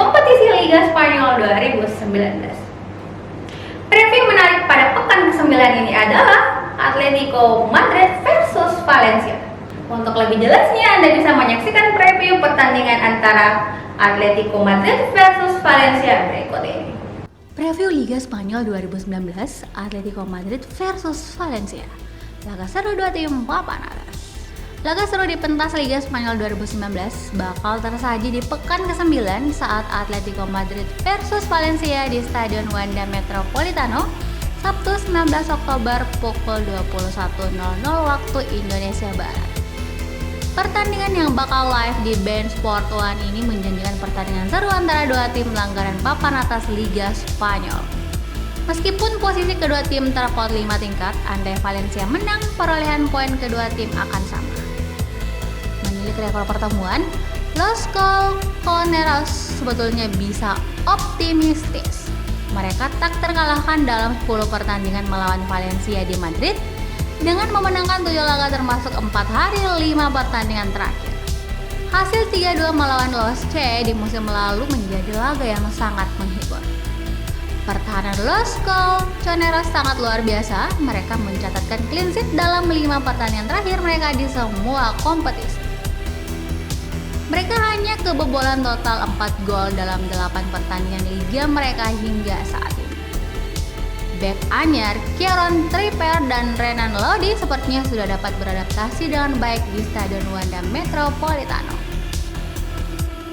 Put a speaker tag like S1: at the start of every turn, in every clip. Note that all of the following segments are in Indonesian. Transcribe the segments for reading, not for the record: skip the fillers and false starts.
S1: kompetisi Liga Spanyol 2019. Preview menarik pada pekan ke-9 ini adalah Atletico Madrid versus Valencia. Untuk lebih jelasnya, Anda bisa menyaksikan preview pertandingan antara Atletico Madrid versus Valencia berikut ini.
S2: Preview Liga Spanyol 2019, Atletico Madrid versus Valencia. Laga seru dua tim papan atas. Laga seru di pentas Liga Spanyol 2019 bakal tersaji di pekan ke-9 saat Atletico Madrid versus Valencia di Stadion Wanda Metropolitano, Sabtu 19 Oktober pukul 21.00 waktu Indonesia Barat. Pertandingan yang bakal live di beIN Sport 1 ini menjanjikan pertandingan seru antara dua tim langganan papan atas Liga Spanyol. Meskipun posisi kedua tim terpaut 5 tingkat, andai Valencia menang, perolehan poin kedua tim akan sama. Menilik rekor pertemuan, Los Colchoneros sebetulnya bisa optimistis. Mereka tak terkalahkan dalam 10 pertandingan melawan Valencia di Madrid, dengan memenangkan 7 laga termasuk 4 hari 5 pertandingan terakhir. Hasil 3-2 melawan Los C di musim lalu menjadi laga yang sangat menghibur. Pertahanan Los Colchoneros sangat luar biasa. Mereka mencatatkan clean sheet dalam 5 pertandingan terakhir mereka di semua kompetisi. Mereka hanya kebobolan total 4 gol dalam 8 pertandingan liga mereka hingga saat ini. Bek anyar Kieron Trippier dan Renan Lodi sepertinya sudah dapat beradaptasi dengan baik di Stadion Wanda Metropolitano.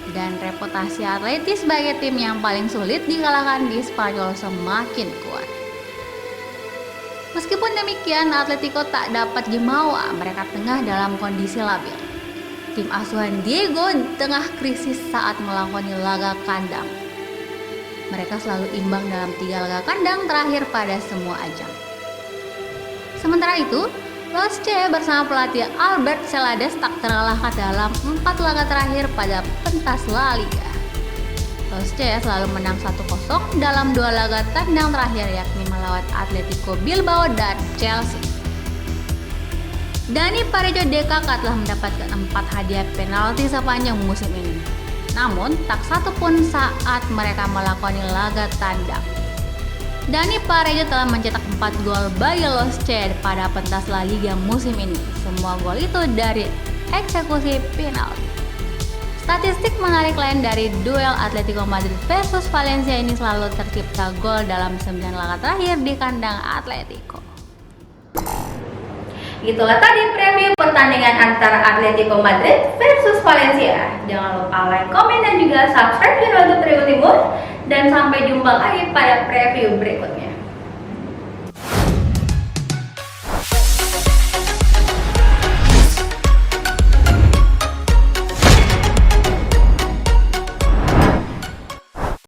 S2: Dan reputasi Atleti sebagai tim yang paling sulit dikalahkan di Spanyol semakin kuat. Meskipun demikian, Atletico tak dapat jumawa, mereka tengah dalam kondisi labil. Tim asuhan Diego tengah krisis saat melakoni laga kandang. Mereka selalu imbang dalam 3 laga kandang terakhir pada semua ajang. Sementara itu, Los C bersama pelatih Albert Celades tak terkalahkan dalam 4 laga terakhir pada pentas La Liga. Los C selalu menang 1-0 dalam 2 laga tandang terakhir, yakni melawan Atletico Bilbao dan Chelsea. Dani Parejo DKK telah mendapatkan 4 hadiah penalti sepanjang musim ini. Namun, tak satu pun saat mereka melakoni laga tandang. Dani Parejo telah mencetak 4 gol bagi Los C pada pentas La Liga musim ini. Semua gol itu dari eksekusi penalti. Statistik menarik lain dari duel Atletico Madrid versus Valencia ini selalu tercipta gol dalam 9 laga terakhir di kandang Atletico.
S1: Itulah tadi preview pertandingan antara Atletico Madrid versus Valencia. Jangan lupa like, komen, dan juga subscribe channel YouTube Trio Timur. Dan sampai jumpa lagi pada preview berikutnya.